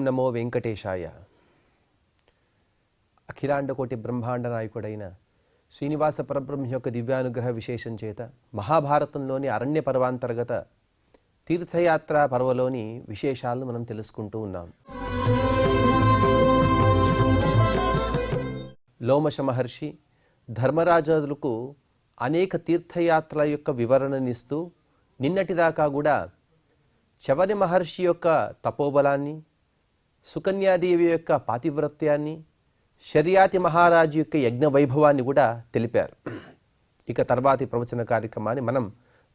నమో వెంకటేశాయ. అఖిలాండకోటి బ్రహ్మాండ నాయకుడైన శ్రీనివాస పరబ్రహ్మ యొక్క దివ్యానుగ్రహ విశేషం చేత మహాభారతంలోని అరణ్య పర్వాంతర్గత తీర్థయాత్ర పర్వలోని విశేషాలను మనం తెలుసుకుంటూ ఉన్నాం. లోమశ మహర్షి ధర్మరాజులకు అనేక తీర్థయాత్రల యొక్క వివరణనిస్తూ నిన్నటిదాకా కూడా చవని మహర్షి యొక్క తపోబలాన్ని, సుకన్యాదేవి యొక్క పాతివ్రత్యాన్ని, శర్యాతి మహారాజు యొక్క యజ్ఞ వైభవాన్ని కూడా తెలిపారు. ఇక తర్వాతి ప్రవచన కార్యక్రమాన్ని మనం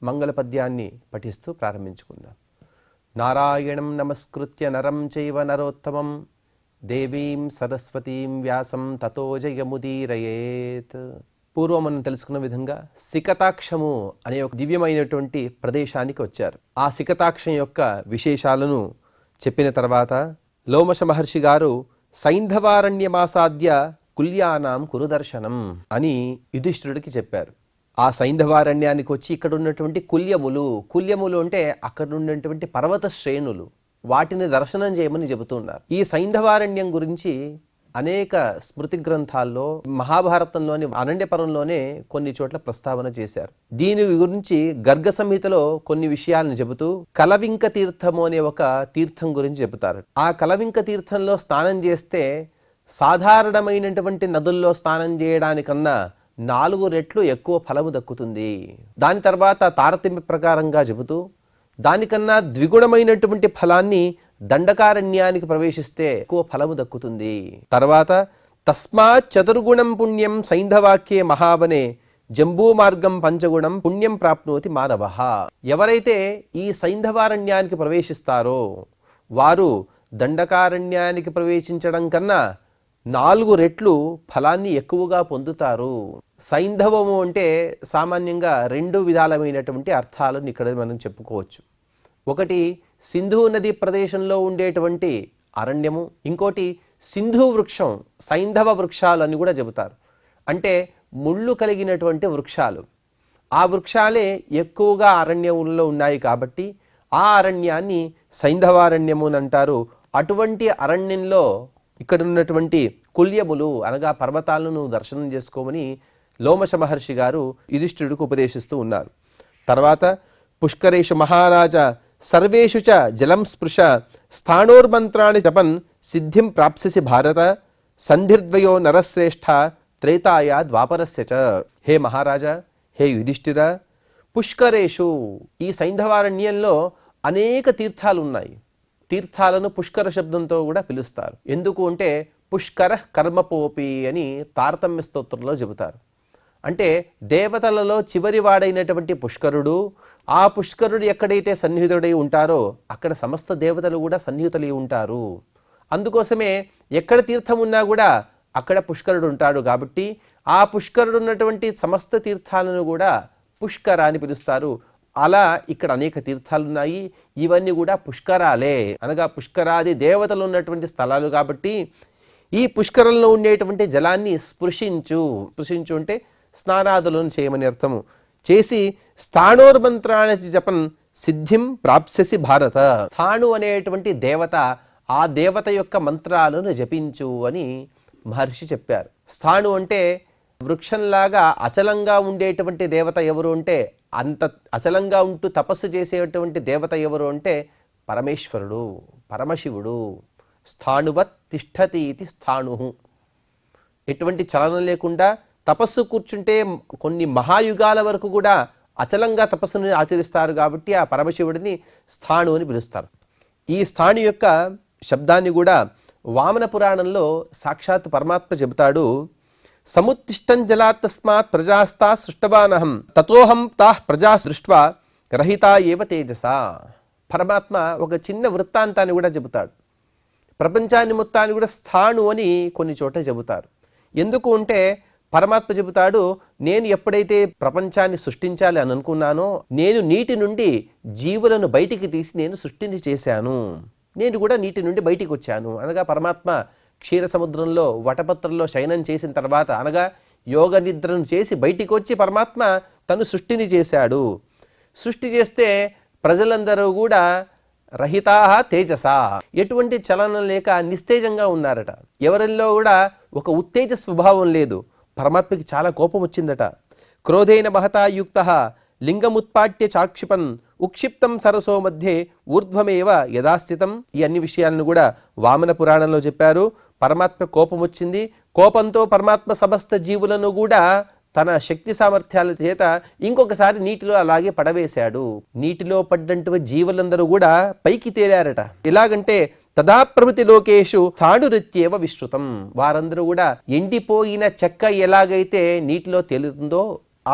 మంగళ పద్యాన్ని పఠిస్తూ ప్రారంభించుకుందాం. నారాయణం నమస్కృత్య నరం చైవ నరోత్తమం దేవీం సరస్వతీం వ్యాసం తతో జయముదీరయేత్. పూర్వం మనం తెలుసుకున్న విధంగా సికతాక్షము అనే ఒక దివ్యమైనటువంటి ప్రదేశానికి వచ్చారు. ఆ సికతాక్షం యొక్క విశేషాలను చెప్పిన తర్వాత లోమశ మహర్షి గారు సైంధవారణ్యమాసాద్య కుల్యానాం కురుదర్శనం అని యుధిష్ఠిరుడికి చెప్పారు. ఆ సైంధవారణ్యానికి వచ్చి ఇక్కడ ఉన్నటువంటి కుల్యములు అంటే అక్కడ ఉన్నటువంటి పర్వత శ్రేణులు, వాటిని దర్శనం చేయమని చెబుతున్నారు. ఈ సైంధవారణ్యం గురించి అనేక స్మృతి గ్రంథాల్లో, మహాభారతంలోని అరణ్యపర్వంలోనే కొన్ని చోట్ల ప్రస్తావన చేశారు. దీని గురించి గర్గ సంహితలో కొన్ని విషయాలను చెబుతూ కలవింక తీర్థము అనే ఒక తీర్థం గురించి చెబుతారు. ఆ కలవింక తీర్థంలో స్నానం చేస్తే సాధారణమైనటువంటి నదుల్లో స్నానం చేయడానికన్నా 4 రెట్లు ఎక్కువ ఫలము దక్కుతుంది. దాని తర్వాత తారతమ్య ప్రకారంగా చెబుతూ దానికన్నా ద్విగుణమైనటువంటి ఫలాన్ని దండకారణ్యానికి ప్రవేశిస్తే ఎక్కువ ఫలము దక్కుతుంది. తర్వాత తస్మాత్ చతుర్గుణం పుణ్యం సైంధవాక్యే మహావనే జంబూ మార్గం పంచగుణం పుణ్యం ప్రాప్నోతి మానవః. ఎవరైతే ఈ సైంధవారణ్యానికి ప్రవేశిస్తారో వారు దండకారణ్యానికి ప్రవేశించడం కన్నా 4 రెట్లు ఫలాన్ని ఎక్కువగా పొందుతారు. సైంధవము అంటే సామాన్యంగా 2 విధాలమైనటువంటి అర్థాలను ఇక్కడ మనం చెప్పుకోవచ్చు. ఒకటి సింధు నది ప్రదేశంలో ఉండేటువంటి అరణ్యము, ఇంకోటి సింధు వృక్షం, సైంధవ వృక్షాలు అని కూడా చెబుతారు. అంటే ముళ్ళు కలిగినటువంటి వృక్షాలు. ఆ వృక్షాలే ఎక్కువగా అరణ్యంలో ఉన్నాయి కాబట్టి ఆ అరణ్యాన్ని సైంధవారణ్యము అని అంటారు. అటువంటి అరణ్యంలో ఇక్కడ ఉన్నటువంటి కుల్యములు అనగా పర్వతాలను దర్శనం చేసుకోమని లోమశ మహర్షి గారు యుధిష్ఠిరుడికి ఉపదేశిస్తూ ఉన్నారు. తర్వాత పుష్కరేషు మహారాజ సర్వేషు చ జలం స్పృశ స్థాణోర్మంత్రాన్ని జపన్ సిద్ధిం ప్రాప్స్యసి భారత సంధిర్ద్వయో నరశ్రేష్ఠ త్రేతాయ ద్వాపరస్య చ. హే మహారాజా, హే యుధిష్ఠిర, పుష్కరేషు ఈ సైంధవారణ్యంలో అనేక తీర్థాలు ఉన్నాయి. తీర్థాలను పుష్కర శబ్దంతో కూడా పిలుస్తారు. ఎందుకు అంటే పుష్కర కర్మపోపి అని తారతమ్య స్తోత్రంలో చెబుతారు. అంటే దేవతలలో చివరి వాడైనటువంటి పుష్కరుడు, ఆ పుష్కరుడు ఎక్కడైతే సన్నిహితుడై ఉంటారో అక్కడ సమస్త దేవతలు కూడా సన్నిహితులై ఉంటారు. అందుకోసమే ఎక్కడ తీర్థం ఉన్నా కూడా అక్కడ పుష్కరుడు ఉంటాడు. కాబట్టి ఆ పుష్కరుడు ఉన్నటువంటి సమస్త తీర్థాలను కూడా పుష్కర అని పిలుస్తారు. అలా ఇక్కడ అనేక తీర్థాలు ఉన్నాయి. ఇవన్నీ కూడా పుష్కరాలే, అనగా పుష్కరాది దేవతలు ఉన్నటువంటి స్థలాలు. కాబట్టి ఈ పుష్కరంలో ఉండేటువంటి జలాన్ని స్పృశించు అంటే స్నానాదులను చేయమని అర్థము. చేసి స్థాణోర్మంత్రాన్ని జపన్ సిద్ధిం ప్రాప్స్యసి భారత. స్థాణు అనేటువంటి దేవత, ఆ దేవత యొక్క మంత్రాలను జపించు అని మహర్షి చెప్పారు. స్థాణు అంటే వృక్షంలాగా అచలంగా ఉండేటువంటి దేవత ఎవరు అంటే, అంత అచలంగా ఉంటూ తపస్సు చేసేటువంటి దేవత ఎవరు అంటే పరమేశ్వరుడు, పరమశివుడు. స్థాణువత్ తిష్టతి ఇది స్థాణు. ఎటువంటి చలనం లేకుండా తపస్సు కూర్చుంటే కొన్ని మహాయుగాల వరకు కూడా అచలంగా తపస్సును ఆచరిస్తారు. కాబట్టి ఆ పరమశివుడిని స్థాణు అని పిలుస్తారు. ఈ స్థాణు యొక్క శబ్దాన్ని కూడా వామన పురాణంలో సాక్షాత్ పరమాత్మ చెబుతాడు. సముత్తిష్టం జలాత్ తస్మాత్ ప్రజాస్తా సృష్టవానహం తతోహం తాః ప్రజా సృష్ట్వా రహితా ఏవ తేజసా. పరమాత్మ ఒక చిన్న వృత్తాంతాన్ని కూడా చెబుతాడు. ప్రపంచాన్ని మొత్తాన్ని కూడా స్థాణు అని కొన్ని చోట్ల చెబుతారు. ఎందుకు అంటే పరమాత్మ చెబుతాడు, నేను ఎప్పుడైతే ప్రపంచాన్ని సృష్టించాలి అని అనుకున్నానో, నేను నీటి నుండి జీవులను బయటికి తీసి నేను సృష్టిని చేశాను. నేను కూడా నీటి నుండి బయటికి వచ్చాను. అనగా పరమాత్మ క్షీర సముద్రంలో వటపత్రంలో శయనం చేసిన తర్వాత, అనగా యోగ నిద్రను చేసి బయటికి వచ్చి పరమాత్మ తను సృష్టిని చేశాడు. సృష్టి చేస్తే ప్రజలందరూ కూడా రహితా తేజస, ఎటువంటి చలనం లేక నిస్తేజంగా ఉన్నారట. ఎవరిలో కూడా ఒక ఉత్తేజ స్వభావం లేదు. పరమాత్మకి చాలా కోపం వచ్చిందట. క్రోధేన మహతా యుక్త లింగముత్పాట్య చాక్షిపన్ ఉక్షిప్తం సరసో మధ్యే ఊర్ధ్వమేవ యథాస్థితం. ఈ అన్ని విషయాలను కూడా వామన పురాణంలో చెప్పారు. పరమాత్మ కోపం వచ్చింది. కోపంతో పరమాత్మ సమస్త జీవులను కూడా తన శక్తి సామర్థ్యాల చేత ఇంకొకసారి నీటిలో అలాగే పడవేశాడు. నీటిలో పడ్డంటువంటి జీవులందరూ కూడా పైకి తేలారట. ఎలాగంటే తదా ప్రవృతి లోకేషు తాడురిత్యేవ విశ్రుతం. వారందరూ కూడా ఎండిపోయిన చెక్క ఎలాగైతే నీటిలో తేలుతుందో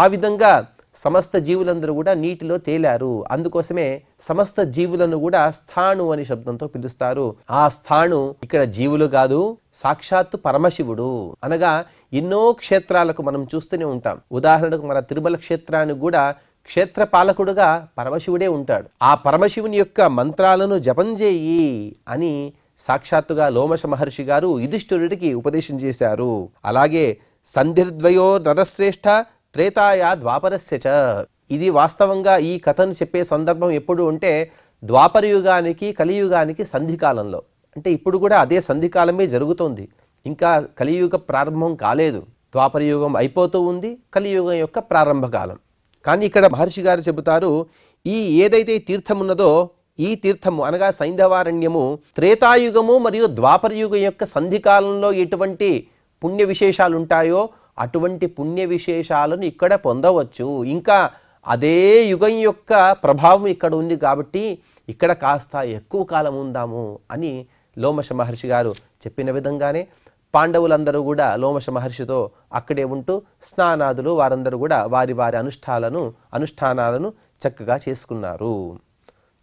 ఆ విధంగా సమస్త జీవులందరూ కూడా నీటిలో తేలారు. అందుకోసమే సమస్త జీవులను కూడా స్థాణు అనే శబ్దంతో పిలుస్తారు. ఆ స్థాణు ఇక్కడ జీవులు కాదు, సాక్షాత్తు పరమశివుడు. అనగా ఎన్నో క్షేత్రాలకు మనం చూస్తూనే ఉంటాం. ఉదాహరణకు మన తిరుమల క్షేత్రానికి కూడా క్షేత్ర పాలకుడుగా పరమశివుడే ఉంటాడు. ఆ పరమశివుని యొక్క మంత్రాలను జపం చేయి అని సాక్షాత్తుగా లోమశ మహర్షి గారు యుధిష్ఠిరుడికి ఉపదేశం చేశారు. అలాగే సంధిర్ద్వయో నరశ్రేష్ఠ త్రేతాయా ద్వాపరస్య చ. ఇది వాస్తవంగా ఈ కథను చెప్పే సందర్భం ఎప్పుడు అంటే ద్వాపరయుగానికి కలియుగానికి సంధికాలంలో. అంటే ఇప్పుడు కూడా అదే సంధికాలమే జరుగుతోంది. ఇంకా కలియుగ ప్రారంభం కాలేదు. ద్వాపరయుగం అయిపోతూ ఉంది, కలియుగం యొక్క ప్రారంభ కాలం. కానీ ఇక్కడ మహర్షి గారు చెబుతారు, ఈ ఏదైతే తీర్థం ఉన్నదో ఈ తీర్థము అనగా సైంధవారణ్యము త్రేతాయుగము మరియు ద్వాపరయుగం యొక్క సంధికాలంలో ఎటువంటి పుణ్య విశేషాలు ఉంటాయో అటువంటి పుణ్య విశేషాలను ఇక్కడ పొందవచ్చు. ఇంకా అదే యుగం యొక్క ప్రభావం ఇక్కడ ఉంది కాబట్టి ఇక్కడ కాస్త ఎక్కువ కాలం ఉందాము అని లోమశ మహర్షి గారు చెప్పిన విధంగానే పాండవులందరూ కూడా లోమశ మహర్షితో అక్కడే ఉంటూ స్నానాదులు వారందరూ కూడా వారి వారి అనుష్ఠానాలను చక్కగా చేసుకున్నారు.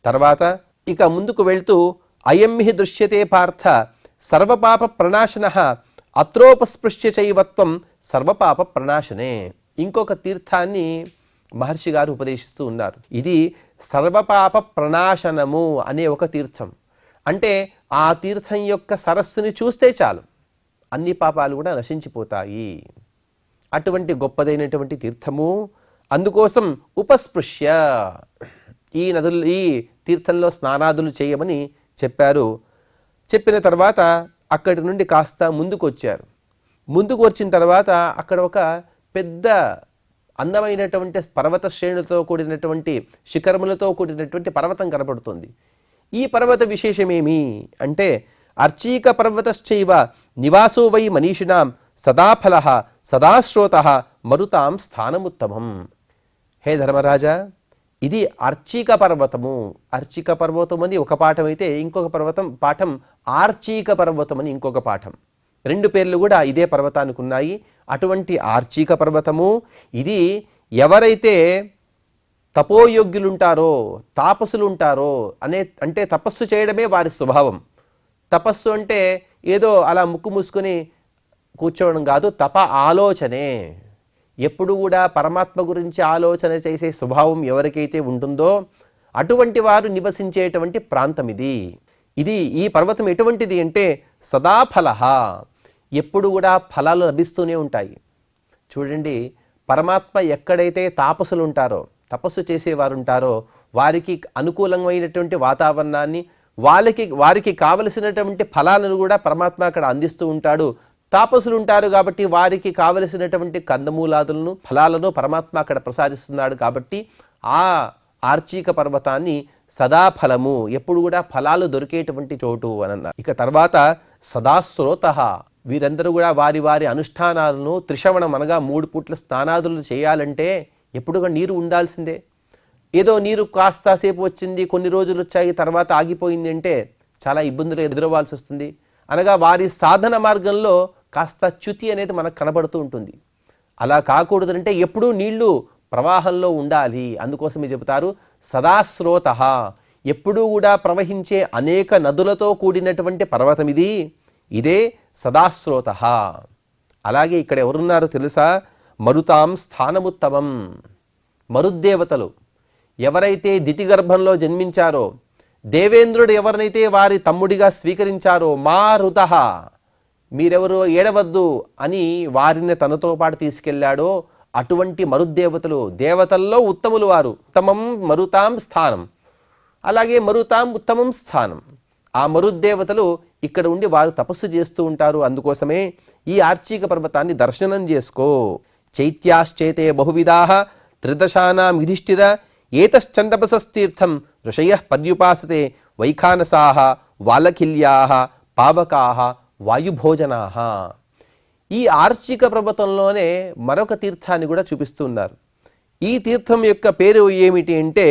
తర్వాత ఇక ముందుకు వెళ్తూ అయం హి దృశ్యతే పార్థ సర్వపాప ప్రణాశనః అత్రోపస్పృశ్య చైవత్వం సర్వపాప ప్రణాశనే. ఇంకొక తీర్థాన్ని మహర్షి గారు ఉపదేశిస్తూ ఉన్నారు. ఇది సర్వపాప ప్రణాశనము అనే ఒక తీర్థం. అంటే ఆ తీర్థం యొక్క సరస్సుని చూస్తే చాలు అన్ని పాపాలు కూడా నశించిపోతాయి. అటువంటి గొప్పదైనటువంటి తీర్థము. అందుకోసం ఉపస్పృశ్య ఈ తీర్థంలో స్నానాదులు చేయమని చెప్పారు. చెప్పిన తర్వాత అక్కడి నుండి కాస్త ముందుకు వచ్చారు. ముందుకు వచ్చిన తర్వాత అక్కడ ఒక పెద్ద అందమైనటువంటి పర్వత శ్రేణులతో కూడినటువంటి శిఖరములతో కూడినటువంటి పర్వతం కనపడుతుంది. ఈ పర్వత విశేషమేమి అంటే అర్చీక పర్వతశ్చైవ నివాసో వై మనీషిణాం సదాఫలః సదాశ్రోతః మరుతాం స్థానముత్తమం. హే ధర్మరాజా, ఇది అర్చీక పర్వతము. అర్చీక పర్వతం అని ఒక పాఠం అయితే ఇంకొక పాఠం ఆర్చీక పర్వతం అని ఇంకొక పాఠం. రెండు పేర్లు కూడా ఇదే పర్వతానికి ఉన్నాయి. అటువంటి ఆర్చీక పర్వతము ఇది ఎవరైతే తపోయోగ్యులుంటారో తాపసులుంటారో అంటే తపస్సు చేయడమే వారి స్వభావం. తపస్సు అంటే ఏదో అలా ముక్కు మూసుకొని కూర్చోవడం కాదు, తప ఆలోచనే. ఎప్పుడు కూడా పరమాత్మ గురించి ఆలోచన చేసే స్వభావం ఎవరికైతే ఉంటుందో అటువంటి వారు నివసించేటువంటి ప్రాంతం ఇది. ఈ పర్వతం ఎటువంటిది అంటే సదాఫలః, ఎప్పుడు కూడా ఫలాలు లభిస్తూనే ఉంటాయి. చూడండి, పరమాత్మ ఎక్కడైతే తాపసులు ఉంటారో తపస్సు చేసేవారు ఉంటారో వారికి అనుకూలమైనటువంటి వాతావరణాన్ని వారికి కావలసినటువంటి ఫలాలను కూడా పరమాత్మ అక్కడ అందిస్తూ ఉంటాడు. తాపసులు ఉంటారు కాబట్టి వారికి కావలసినటువంటి కందమూలాదులను ఫలాలను పరమాత్మ అక్కడ ప్రసాదిస్తున్నాడు. కాబట్టి ఆ ఆర్చీక పర్వతాన్ని సదాఫలము, ఎప్పుడు కూడా ఫలాలు దొరికేటువంటి చోటు అని అన్నారు. ఇక తర్వాత సదాశ్రోతః, వీరందరూ కూడా వారి వారి అనుష్ఠానాలను త్రిశవణం అనగా 3 పూట్ల స్నానాదులు చేయాలంటే ఎప్పుడుగా నీరు ఉండాల్సిందే. ఏదో నీరు కాస్తసేపు వచ్చింది, కొన్ని రోజులు వచ్చాయి, తర్వాత ఆగిపోయింది అంటే చాలా ఇబ్బందులు ఎదురవ్వాల్సి వస్తుంది. అనగా వారి సాధన మార్గంలో కాస్త చ్యుతి అనేది మనకు కనబడుతూ ఉంటుంది. అలా కాకూడదంటే ఎప్పుడూ నీళ్లు ప్రవాహంలో ఉండాలి. అందుకోసమే చెబుతారు సదాశ్రోతః, ఎప్పుడూ కూడా ప్రవహించే అనేక నదులతో కూడినటువంటి పర్వతం ఇదే సదాశ్రోతః. అలాగే ఇక్కడ ఎవరున్నారో తెలుసా? మరుతాం స్థానముత్తమం. మరుద్దేవతలు ఎవరైతే దితిగర్భంలో జన్మించారో, దేవేంద్రుడు ఎవరినైతే వారి తమ్ముడిగా స్వీకరించారో, మారుతః, మీరెవరో ఏడవద్దు అని వారిని తనతో పాటు తీసుకెళ్లాడో అటువంటి మరుద్దేవతలు, దేవతల్లో ఉత్తములు వారు. ఉత్తమం మరుతాం స్థానం. అలాగే మరుతాం ఉత్తమం స్థానం. ఆ మరుద్దేవతలు ఇక్కడ ఉండి వారు తపస్సు చేస్తూ ఉంటారు. అందుకోసమే ఈ ఆర్చీక పర్వతాన్ని దర్శనం చేసుకో. చైత్యాశ్చైతే బహువిధాః త్రిదశానాం యుధిష్ఠిర ఏతశ్చంద్రపసస్తీర్థం ఋషయః పర్యుపాసతే వైఖానసాః వాలఖిల్యాః పావకాః వాయుభోజనాః. ఈ ఆర్చిక పర్వతంలోనే మరొక తీర్థాన్ని కూడా చూపిస్తున్నారు. ఈ తీర్థం యొక్క పేరు ఏమిటి అంటే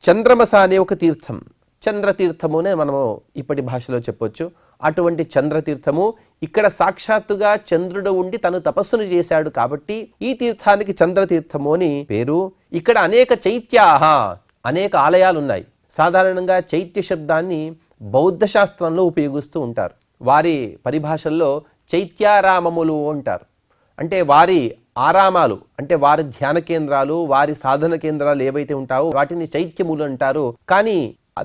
చంద్రమస అనే ఒక తీర్థం. చంద్రతీర్థము అనే మనము ఇప్పటి భాషలో చెప్పొచ్చు. అటువంటి చంద్రతీర్థము ఇక్కడ సాక్షాత్తుగా చంద్రుడు ఉండి తను తపస్సును చేశాడు కాబట్టి ఈ తీర్థానికి చంద్రతీర్థము అని పేరు. ఇక్కడ అనేక చైత్యాహ, అనేక ఆలయాలు ఉన్నాయి. సాధారణంగా చైత్య శబ్దాన్ని బౌద్ధ శాస్త్రంలో ఉపయోగిస్తూ ఉంటారు. వారి పరిభాషల్లో చైత్యారామములు అంటారు. అంటే వారి ఆరామాలు, అంటే వారి ధ్యాన కేంద్రాలు, వారి సాధన కేంద్రాలు ఏవైతే ఉంటావో వాటిని చైత్యములు అంటారు. కానీ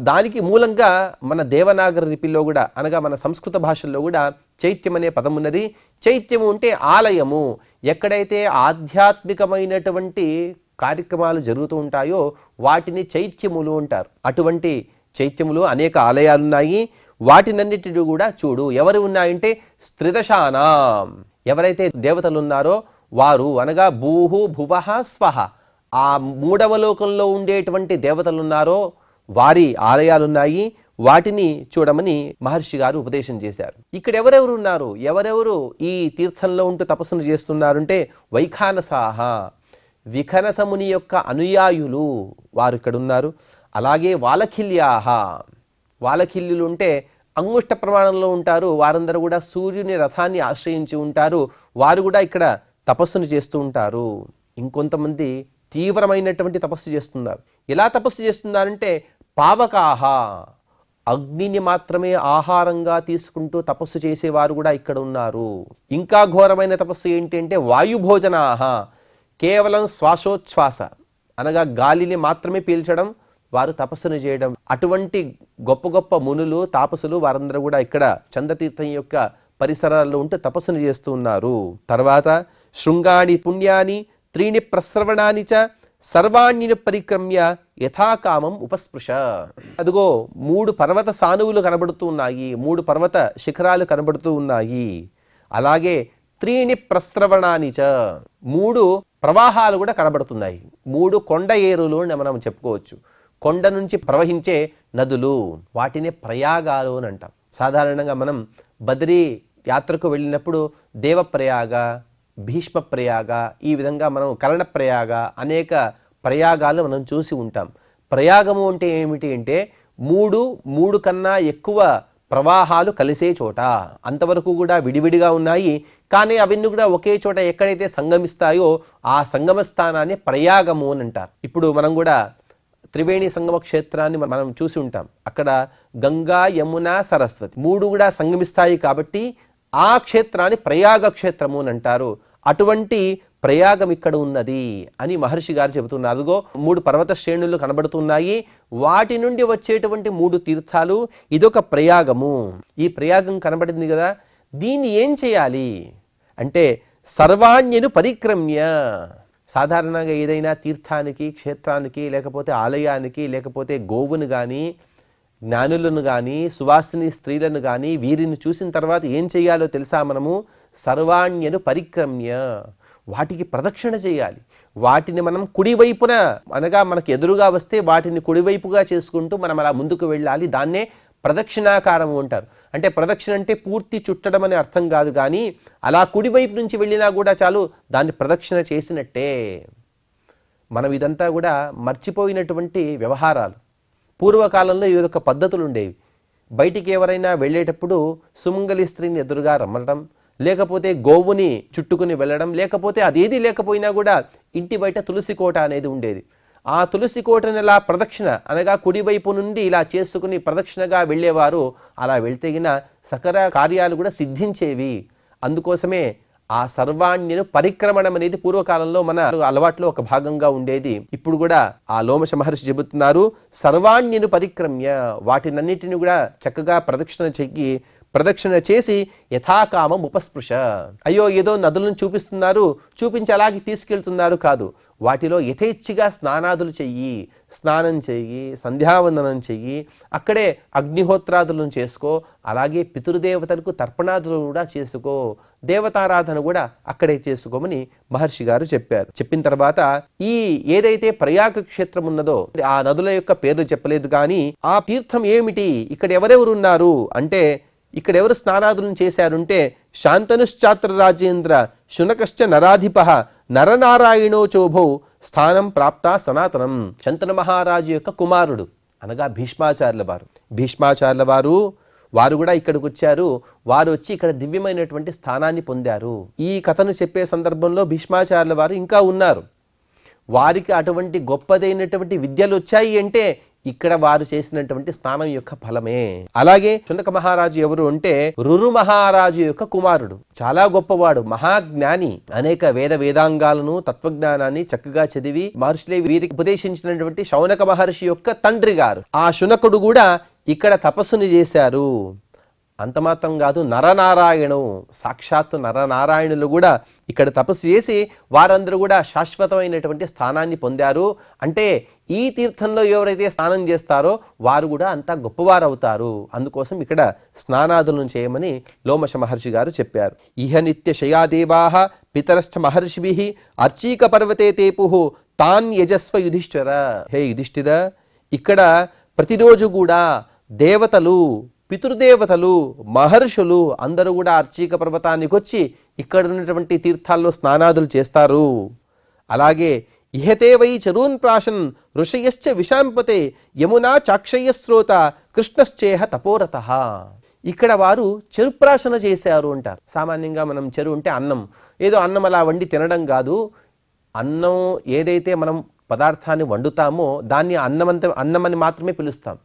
దానికి మూలంగా మన దేవనాగరి లిపిలో కూడా, అనగా మన సంస్కృత భాషల్లో కూడా చైత్యం అనే పదం ఉన్నది. చైత్యము అంటే ఆలయము. ఎక్కడైతే ఆధ్యాత్మికమైనటువంటి కార్యక్రమాలు జరుగుతూ ఉంటాయో వాటిని చైత్యములు అంటారు. అటువంటి చైత్యములు అనేక ఆలయాలున్నాయి. వాటినన్నిటిని కూడా చూడు. ఎవరు ఉన్నాయంటే త్రిదశానాం, ఎవరైతే దేవతలు ఉన్నారో వారు, అనగా భూహు భువః స్వహ, ఆ మూడవ లోకంలో ఉండేటువంటి దేవతలు ఉన్నారో వారి ఆలయాలున్నాయి. వాటిని చూడమని మహర్షి గారు ఉపదేశం చేశారు. ఇక్కడ ఎవరెవరు ఉన్నారు, ఎవరెవరు ఈ తీర్థంలో ఉంటూ తపస్సును చేస్తున్నారంటే వైఖానసాహ, విఖనసముని యొక్క అనుయాయులు వారు ఇక్కడ ఉన్నారు. అలాగే వాలఖిల్యాహ, వాలఖిల్యులు ఉంటే అంగుష్ట ప్రమాణంలో ఉంటారు. వారందరూ కూడా సూర్యుని రథాన్ని ఆశ్రయించి ఉంటారు. వారు కూడా ఇక్కడ తపస్సును చేస్తూ ఉంటారు. ఇంకొంతమంది తీవ్రమైనటువంటి తపస్సు చేస్తున్నారు. ఎలా తపస్సు చేస్తున్నారంటే పావకాహ, అగ్నిని మాత్రమే ఆహారంగా తీసుకుంటూ తపస్సు చేసేవారు కూడా ఇక్కడ ఉన్నారు. ఇంకా ఘోరమైన తపస్సు ఏంటి అంటే వాయుభోజనాహ, కేవలం శ్వాసోచ్ఛ్వాస, అనగా గాలిని మాత్రమే పీల్చడం, వారు తపస్సును చేయడం. అటువంటి గొప్ప గొప్ప మునులు, తాపసులు వారందరూ కూడా ఇక్కడ చంద్రతీర్థం యొక్క పరిసరాల్లో ఉంటూ తపస్సును చేస్తూ ఉన్నారు. తర్వాత శృంగాని పుణ్యాని త్రీణి ప్రస్రవణాని చ సర్వాణ్ణిని పరిక్రమ్య యథాకామం ఉపస్పృశ. అదిగో 3 పర్వత సానువులు కనబడుతూ ఉన్నాయి, 3 పర్వత శిఖరాలు కనబడుతూ ఉన్నాయి. అలాగే త్రీణి ప్రస్రవణాని చ, 3 ప్రవాహాలు కూడా కనబడుతున్నాయి. 3 కొండ ఏరులు అని మనం చెప్పుకోవచ్చు. కొండ నుంచి ప్రవహించే నదులు, వాటిని ప్రయాగాలు అని అంటాం. సాధారణంగా మనం బద్రీ యాత్రకు వెళ్ళినప్పుడు దేవప్రయాగ, భీష్మ ప్రయాగ, ఈ విధంగా మనం కర్ణప్రయాగ, అనేక ప్రయాగాలు మనం చూసి ఉంటాం. ప్రయాగము అంటే ఏమిటి అంటే 3 కన్నా ఎక్కువ ప్రవాహాలు కలిసే చోట. అంతవరకు కూడా విడివిడిగా ఉన్నాయి, కానీ అవన్నీ కూడా ఒకే చోట ఎక్కడైతే సంగమిస్తాయో ఆ సంగమ స్థానాన్ని ప్రయాగము అని అంటారు. ఇప్పుడు మనం కూడా త్రివేణి సంగమ క్షేత్రాన్ని మనం చూసి ఉంటాం. అక్కడ గంగా, యమున, సరస్వతి 3 కూడా సంగమిస్తాయి కాబట్టి ఆ క్షేత్రాన్ని ప్రయాగ క్షేత్రము అని అంటారు. అటువంటి ప్రయాగం ఇక్కడ ఉన్నది అని మహర్షి గారు చెబుతున్నారు. అదిగో 3 పర్వత శ్రేణులు కనబడుతున్నాయి. వాటి నుండి వచ్చేటువంటి 3 తీర్థాలు, ఇదొక ప్రయాగము. ఈ ప్రయాగం కనబడింది కదా, దీన్ని ఏం చేయాలి అంటే సర్వాణ్యను పరిక్రమ్య. సాధారణంగా ఏదైనా తీర్థానికి, క్షేత్రానికి, లేకపోతే ఆలయానికి, లేకపోతే గోవును కానీ, జ్ఞానులను కానీ, సువాసిని స్త్రీలను కానీ, వీరిని చూసిన తర్వాత ఏం చేయాలో తెలుసా? మనము సర్వాణ్యను పరిక్రమ్య, వాటికి ప్రదక్షిణ చేయాలి. వాటిని మనం కుడివైపున, అనగా మనకు ఎదురుగా వస్తే వాటిని కుడివైపుగా చేసుకుంటూ మనం అలా ముందుకు వెళ్ళాలి. దాన్నే ప్రదక్షిణాకారము అంటారు. అంటే ప్రదక్షిణ అంటే పూర్తి చుట్టడం అనే అర్థం కాదు, కానీ అలా కుడివైపు నుంచి వెళ్ళినా కూడా చాలు, దాన్ని ప్రదక్షిణ చేసినట్టే. మనం ఇదంతా కూడా మర్చిపోయినటువంటి వ్యవహారాలు. పూర్వకాలంలో ఈ యొక్క పద్ధతులు ఉండేవి. బయటికి ఎవరైనా వెళ్ళేటప్పుడు సుమంగళి స్త్రీని ఎదురుగా రమ్మడం, లేకపోతే గోవుని చుట్టుకుని వెళ్ళడం, లేకపోతే అదేది లేకపోయినా కూడా ఇంటి బయట తులసి కోట అనేది ఉండేది. ఆ తులసి కోటను ఇలా ప్రదక్షిణ, అనగా కుడివైపు నుండి ఇలా చేసుకుని ప్రదక్షిణగా వెళ్ళేవారు. అలా వెళ్తేగిన సకల కార్యాలు కూడా సిద్ధించేవి. అందుకోసమే ఆ సర్వాణ్యను పరిక్రమణం అనేది పూర్వకాలంలో మన అలవాట్లో ఒక భాగంగా ఉండేది. ఇప్పుడు కూడా ఆ లోమశ మహర్షి చెబుతున్నారు, సర్వాణ్యను పరిక్రమ్య, వాటినన్నిటిని కూడా చక్కగా ప్రదక్షిణ చెయ్యి. ప్రదక్షిణ చేసి యథాకామం ఉపస్పృశ. అయ్యో ఏదో నదులను చూపిస్తున్నారు, చూపించి అలాగే తీసుకెళ్తున్నారు కాదు, వాటిలో యథేచ్ఛగా స్నానాదులు చెయ్యి, స్నానం చెయ్యి, సంధ్యావందనం చెయ్యి, అక్కడే అగ్నిహోత్రాదులను చేసుకో, అలాగే పితృదేవతలకు తర్పణాదులు కూడా చేసుకో, దేవతారాధన కూడా అక్కడే చేసుకోమని మహర్షి గారు చెప్పారు. చెప్పిన తర్వాత ఈ ఏదైతే ప్రయాగ క్షేత్రం ఉన్నదో ఆ నదుల యొక్క పేర్లు చెప్పలేదు కానీ ఆ తీర్థం ఏమిటి, ఇక్కడ ఎవరెవరు ఉన్నారు అంటే ఇక్కడ ఎవరు స్నానాదులను చేశారుంటే శాంతనుశ్చాత్ర రాజేంద్ర శునకశ్చ నరాధిప నరనారాయణోచోభౌ స్థానం ప్రాప్త సనాతనం. శంతను మహారాజు యొక్క కుమారుడు అనగా భీష్మాచార్యుల వారు వారు కూడా ఇక్కడికి వచ్చారు. వారు వచ్చి ఇక్కడ దివ్యమైనటువంటి స్థానాన్ని పొందారు. ఈ కథను చెప్పే సందర్భంలో భీష్మాచార్యుల వారు ఇంకా ఉన్నారు. వారికి అటువంటి గొప్పదైనటువంటి విద్యలు వచ్చాయి అంటే ఇక్కడ వారు చేసినటువంటి స్నానం యొక్క ఫలమే. అలాగే శునక మహారాజు ఎవరు అంటే రురు మహారాజు యొక్క కుమారుడు, చాలా గొప్పవాడు, మహాజ్ఞాని. అనేక వేదాంగాలను తత్వజ్ఞానాన్ని చక్కగా చదివి మహర్షులే వీరికి ఉపదేశించినటువంటి శౌనక మహర్షి యొక్క తండ్రి గారు. ఆ శునకుడు కూడా ఇక్కడ తపస్సుని చేశారు. అంత మాత్రం కాదు, నరనారాయణు సాక్షాత్తు నరనారాయణులు కూడా ఇక్కడ తపస్సు చేసి వారందరూ కూడా శాశ్వతమైనటువంటి స్థానాన్ని పొందారు. అంటే ఈ తీర్థంలో ఎవరైతే స్నానం చేస్తారో వారు కూడా అంతా గొప్పవారు అవుతారు. అందుకోసం ఇక్కడ స్నానాదులను చేయమని లోమశ మహర్షి గారు చెప్పారు. ఇహ నిత్య శయాదేవాః పితరశ్చ మహర్షిభిః అర్చీక పర్వతే తేపుః తాన్ యజస్వ యుధిష్ఠిర. హే యుధిష్ఠిర, ఇక్కడ ప్రతిరోజు కూడా దేవతలు, పితృదేవతలు, మహర్షులు అందరూ కూడా అర్చీక పర్వతానికి వచ్చి ఇక్కడ ఉన్నటువంటి తీర్థాల్లో స్నానాదులు చేస్తారు. అలాగే ఇహతే వై చరూన్ ప్రాశన్ ఋషయశ్చ విశాంపతే యమునా చాక్షయ్య స్రోత కృష్ణశ్చేహ తపోరత. ఇక్కడ వారు చెరుప్రాశన చేశారు అంటారు. సామాన్యంగా మనం చెరు అంటే అన్నం, ఏదో అన్నం అలా వండి తినడం కాదు. అన్నం ఏదైతే మనం పదార్థాన్ని వండుతామో దాన్ని అన్నమని మాత్రమే పిలుస్తాం.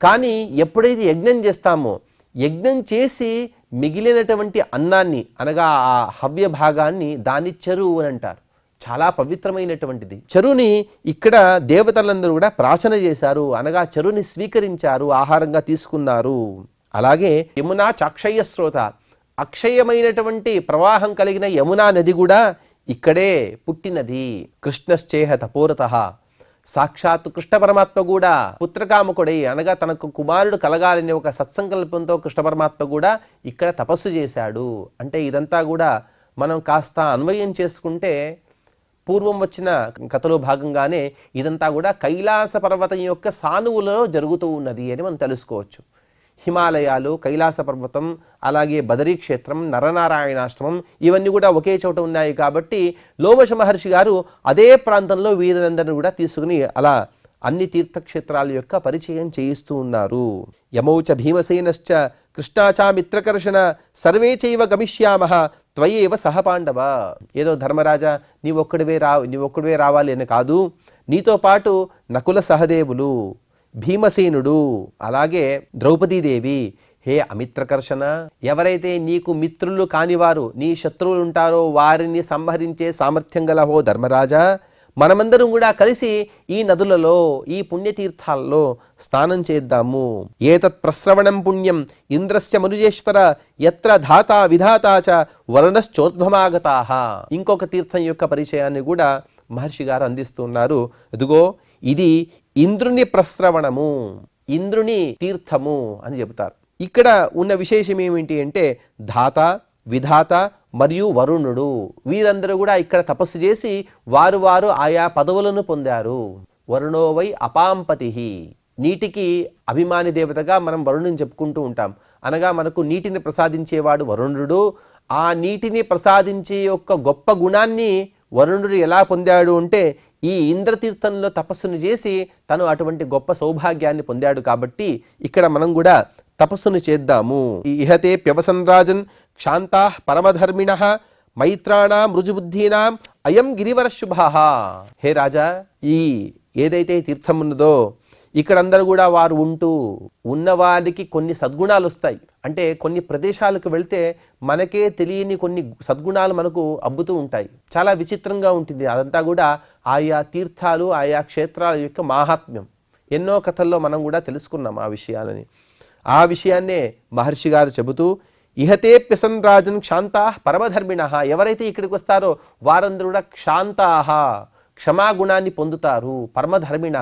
కానీ ఎప్పుడైతే యజ్ఞం చేస్తామో, యజ్ఞం చేసి మిగిలినటువంటి అన్నాన్ని అనగా ఆ హవ్య భాగాన్ని దాన్ని చెరువు అని అంటారు. చాలా పవిత్రమైనటువంటిది. చెరువుని ఇక్కడ దేవతలందరూ కూడా ప్రాశన చేశారు, అనగా చెరువుని స్వీకరించారు, ఆహారంగా తీసుకున్నారు. అలాగే యమునా చాక్షయ్య స్రోత, అక్షయమైనటువంటి ప్రవాహం కలిగిన యమునా నది కూడా ఇక్కడే పుట్టినది. కృష్ణశ్చేహ తపోరతః, సాక్షాత్తు కృష్ణ పరమాత్మ కూడా పుత్రకామకుడై అనగా తనకు కుమారుడు కలగాలని ఒక సత్సంకల్పంతో కృష్ణ పరమాత్మ కూడా ఇక్కడ తపస్సు చేశాడు. అంటే ఇదంతా కూడా మనం కాస్త అన్వయం చేసుకుంటే పూర్వం వచ్చిన కథలో భాగంగానే ఇదంతా కూడా కైలాస పర్వతం యొక్క సానువులలో జరుగుతూ ఉన్నది అని మనం తెలుసుకోవచ్చు. హిమాలయాలు, కైలాస పర్వతం, అలాగే బదరీ క్షేత్రం, నరనారాయణాశ్రమం ఇవన్నీ కూడా ఒకే చోట ఉన్నాయి. కాబట్టి లోమశ మహర్షి గారు అదే ప్రాంతంలో వీరందరిని కూడా తీసుకుని అలా అన్ని తీర్థక్షేత్రాల యొక్క పరిచయం చేయిస్తూ ఉన్నారు. యమౌచ భీమసేనశ్చ కృష్ణాచా మిత్రకర్షణ సర్వే చైవ గమిష్యామః త్వయేవ సహ పాండవ. ఏదో ధర్మరాజా నీవొక్కడివే రావాలి అని కాదు, నీతో పాటు నకుల సహదేవులు, భీమసేనుడు, అలాగే ద్రౌపదీదేవి. హే అమిత్రకర్షణ, ఎవరైతే నీకు మిత్రులు కానివారు, నీ శత్రువులు ఉంటారో వారిని సంహరించే సామర్థ్యం గల హో ధర్మరాజా, మనమందరం కూడా కలిసి ఈ నదులలో, ఈ పుణ్యతీర్థాల్లో స్నానం చేద్దాము. ఏతత్ ప్రశ్రవణం పుణ్యం ఇంద్రస్య మనుజేశ్వర యత్ర ధాతా విధాతా చ వరుణశ్చోర్ధ్వమాగతాః. ఇంకొక తీర్థం యొక్క పరిచయాన్ని కూడా మహర్షి గారు అందిస్తున్నారు. ఇదిగో ఇది ఇంద్రుని ప్రశ్రవణము, ఇంద్రుని తీర్థము అని చెబుతారు. ఇక్కడ ఉన్న విశేషం ఏమిటి అంటే ధాత, విధాత మరియు వరుణుడు వీరందరూ కూడా ఇక్కడ తపస్సు చేసి వారు ఆయా పదవులను పొందారు. వరుణో వై అపాంపతి, నీటికి అభిమాని దేవతగా మనం వరుణుని చెప్పుకుంటూ ఉంటాం. అనగా మనకు నీటిని ప్రసాదించేవాడు వరుణుడు. ఆ నీటిని ప్రసాదించే యొక్క గొప్ప గుణాన్ని వరుణుడు ఎలా పొందాడు అంటే ఈ ఇంద్రతీర్థంలో తపస్సును చేసి తను అటువంటి గొప్ప సౌభాగ్యాన్ని పొందాడు. కాబట్టి ఇక్కడ మనం కూడా తపస్సును చేద్దాము. ఇహతే ప్యవసన్రాజన్ క్షాంతాః పరమధర్మిణః మైత్రాణాం మృజుబుద్ధీనాం అయం గిరివర శుభః. హే రాజా, ఈ ఏదైతే తీర్థం ఉన్నదో ఇక్కడందరూ కూడా వారు ఉంటూ ఉన్నవారికి కొన్ని సద్గుణాలు వస్తాయి. అంటే కొన్ని ప్రదేశాలకు వెళ్తే మనకే తెలియని కొన్ని సద్గుణాలు మనకు అబ్బుతూ ఉంటాయి. చాలా విచిత్రంగా ఉంటుంది. అదంతా కూడా ఆయా తీర్థాలు, ఆయా క్షేత్రాల యొక్క మాహాత్మ్యం. ఎన్నో కథల్లో మనం కూడా తెలుసుకున్నాం ఆ విషయాలని. ఆ విషయాన్నే మహర్షి గారు చెబుతూ ఇహతేప్యసన్ రాజన్ క్షాంతా పరమధర్మిణ, ఎవరైతే ఇక్కడికి వస్తారో వారందరూ కూడా క్షాంతాహ, క్షమాగుణాన్ని పొందుతారు, పరమధర్మిణ,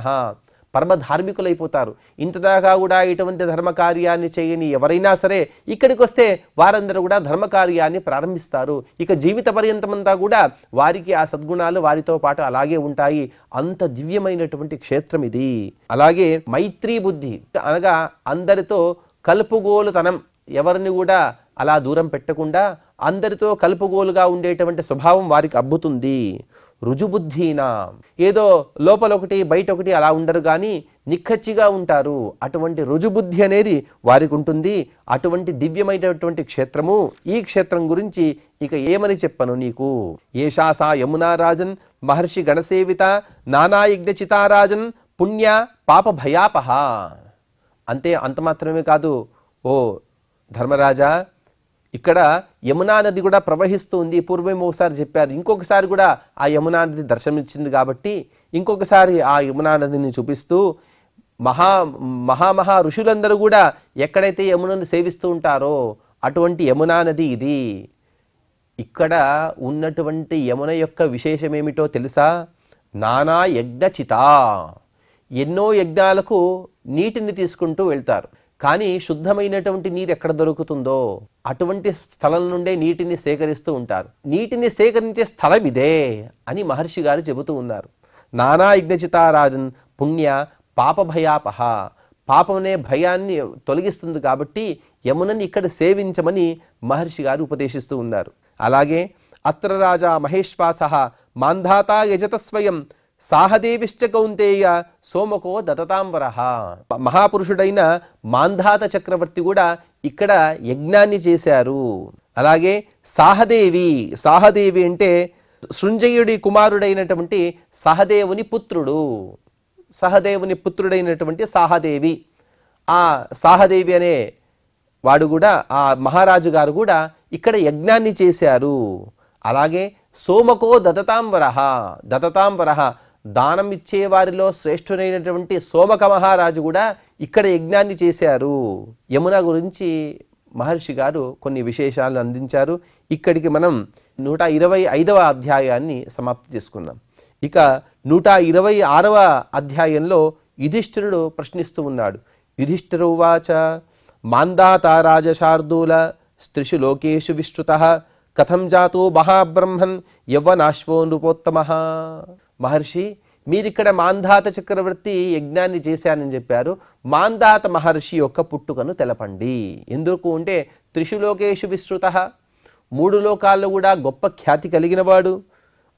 పరమధార్మికులైపోతారు. ఇంతదాకా కూడా ఇటువంటి ధర్మకార్యాన్ని చేయని ఎవరైనా సరే ఇక్కడికి వస్తే వారందరూ కూడా ధర్మకార్యాన్ని ప్రారంభిస్తారు. ఇక జీవిత పర్యంతమంతా కూడా వారికి ఆ సద్గుణాలు వారితో పాటు అలాగే ఉంటాయి. అంత దివ్యమైనటువంటి క్షేత్రం ఇది. అలాగే మైత్రీ బుద్ధి అనగా అందరితో కలుపుగోలుతనం, ఎవరిని కూడా అలా దూరం పెట్టకుండా అందరితో కలుపుగోలుగా ఉండేటువంటి స్వభావం వారికి అబ్బుతుంది. రుజుబుద్ధినా, ఏదో లోపలొకటి బయటొకటి అలా ఉండరు కానీ నిక్కచ్చిగా ఉంటారు. అటువంటి రుజుబుద్ధి అనేది వారికి ఉంటుంది. అటువంటి దివ్యమైనటువంటి క్షేత్రము. ఈ క్షేత్రం గురించి ఇక ఏమని చెప్పను నీకు. ఏషా సా యమునా రాజన్ మహర్షి గణసేవిత నానాయజ్ఞ చితారాజన్ పుణ్య పాప భయాపహ. అంత మాత్రమే కాదు ఓ ధర్మరాజా, ఇక్కడ యమునా నది కూడా ప్రవహిస్తుంది. పూర్వం ఒకసారి చెప్పారు, ఇంకొకసారి కూడా ఆ యమునా నది దర్శనమిచ్చింది కాబట్టి ఇంకొకసారి ఆ యమునా నదిని చూపిస్తూ మహా ఋషులందరూ కూడా ఎక్కడైతే యమునను సేవిస్తూ ఉంటారో అటువంటి యమునా నది ఇది. ఇక్కడ ఉన్నటువంటి యమున యొక్క విశేషం ఏమిటో తెలుసా? నానా యజ్ఞచిత, ఎన్నో యజ్ఞాలకు నీటిని తీసుకుంటూ వెళ్తారు. కానీ శుద్ధమైనటువంటి నీరు ఎక్కడ దొరుకుతుందో అటువంటి స్థలం నుండే నీటిని సేకరిస్తూ ఉంటారు. నీటిని సేకరించే స్థలం ఇదే అని మహర్షి గారు చెబుతూ ఉన్నారు. నానా యజ్ఞచితారాజన్ పుణ్య పాప భయాపహ, పాపమనే భయాన్ని తొలగిస్తుంది కాబట్టి యమునని ఇక్కడ సేవించమని మహర్షి గారు ఉపదేశిస్తూ ఉన్నారు. అలాగే అత్ర రాజా మహేశ్వాసః మాంధాతా యజత స్వయం సాహదేవిశ్చ కౌంతేయ సోమకో దతతాంబరః. మహాపురుషుడైన మాంధాత చక్రవర్తి కూడా ఇక్కడ యజ్ఞాన్ని చేశారు. అలాగే సాహదేవి అంటే శృంజయుడి కుమారుడైనటువంటి సహదేవుని పుత్రుడైనటువంటి సాహదేవి. ఆ సాహదేవి అనే వాడు కూడా, ఆ మహారాజు గారు కూడా ఇక్కడ యజ్ఞాన్ని చేశారు. అలాగే సోమకో దతతాంబరః, దానం ఇచ్చే వారిలో శ్రేష్ఠుడైనటువంటి సోమక మహారాజు కూడా ఇక్కడ యజ్ఞాన్ని చేశారు. యమున గురించి మహర్షి గారు కొన్ని విశేషాలను అందించారు. ఇక్కడికి మనం 125వ అధ్యాయాన్ని సమాప్తి చేసుకున్నాం. ఇక 126వ అధ్యాయంలో యుధిష్ఠిరుడు ప్రశ్నిస్తూ ఉన్నాడు. యుధిష్ఠిరువాచ మాందాతా రాజశార్దూల స్త్రిషు లోకేషు విశ్రుతః కథం జాతో మహాబ్రహ్మన్ యవ్వనాశ్వో నృపోత్తమః. మహర్షి, మీరిక్కడ మాంధాత చక్రవర్తి యజ్ఞాన్ని చేశానని చెప్పారు. మాంధాత మహర్షి యొక్క పుట్టుకను తెలపండి. ఎందుకు అంటే త్రిషు లోకేషు విశ్రుతః, 3 లోకాల్లో కూడా గొప్ప ఖ్యాతి కలిగినవాడు.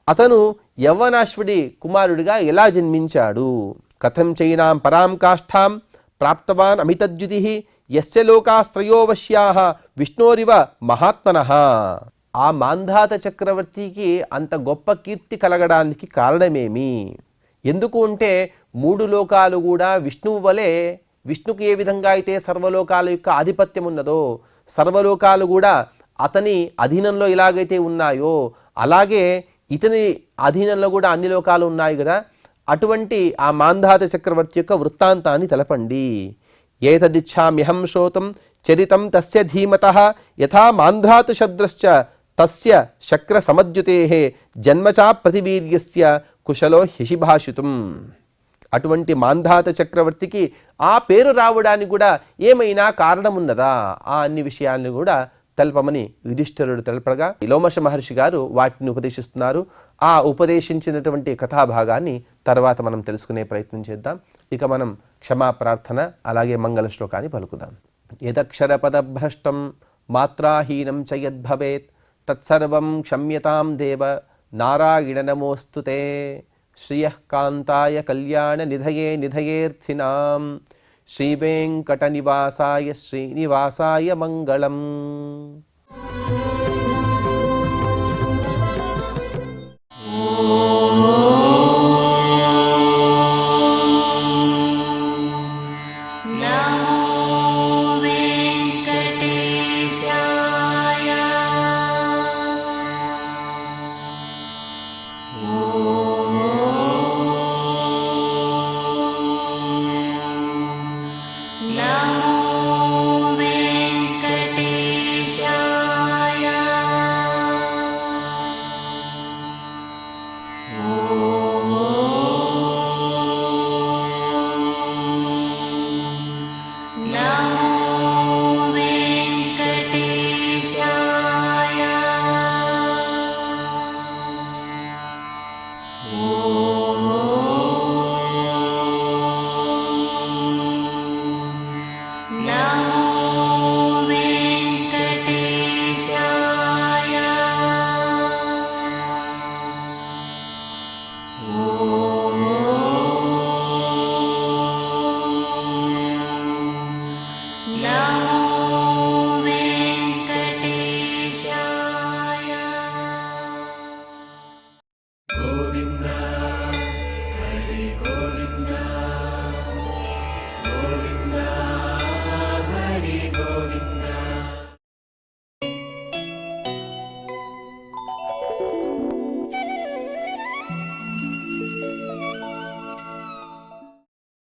అతను యవ్వనాశ్వుడి కుమారుడిగా ఎలా జన్మించాడు? కథం చైనాం పరాం కాష్ఠాం ప్రాప్తవాన్ అమితద్యుతిః యస్య లోకాస్త్రయోవశ్యాః విష్ణోరివ మహాత్మనః. ఆ మాంధాత చక్రవర్తికి అంత గొప్ప కీర్తి కలగడానికి కారణమేమి? ఎందుకు అంటే 3 లోకాలు కూడా విష్ణువు వలె, విష్ణుకు ఏ విధంగా అయితే సర్వలోకాల యొక్క ఆధిపత్యం ఉన్నదో సర్వలోకాలు కూడా అతని అధీనంలో ఎలాగైతే ఉన్నాయో అలాగే ఇతని అధీనంలో కూడా అన్ని లోకాలు ఉన్నాయి కదా. అటువంటి ఆ మాంధాత చక్రవర్తి యొక్క వృత్తాంతాన్ని తెలపండి. ఏతదిచ్ఛామ్యహం శ్రోతం చరితం తస్య ధీమతః యథా మాంధ్రాతు శద్రశ్చ తస్య శక్ర సమద్యుతేః జన్మచా ప్రతివీర్యస్య కుశలో హ్యషిభాషితుం. అటువంటి మాంధాత చక్రవర్తికి ఆ పేరు రావడానికి కూడా ఏమైనా కారణం ఉన్నదా? ఆ అన్ని విషయాలను కూడా తెలపమని యుధిష్ఠిరుడు తెలపగా లోమశ మహర్షి గారు వాటిని ఉపదేశిస్తున్నారు. ఆ ఉపదేశించినటువంటి కథాభాగాన్ని తర్వాత మనం తెలుసుకునే ప్రయత్నం చేద్దాం. ఇక మనం క్షమా ప్రార్థన అలాగే మంగళ శ్లోకాన్ని పలుకుదాం. యదక్షర పదభ్రష్టం మాత్రాహీనం చ యద్భవేత్ తత్సర్వం క్షమ్యతాం దేవ నారాయణ నమోస్తుతే. శ్రియః కాంతాయ కళ్యాణ నిధయే నిధయేర్థినాం శ్రీవేంకటనివాసాయ శ్రీనివాసాయ మంగళం. ఓం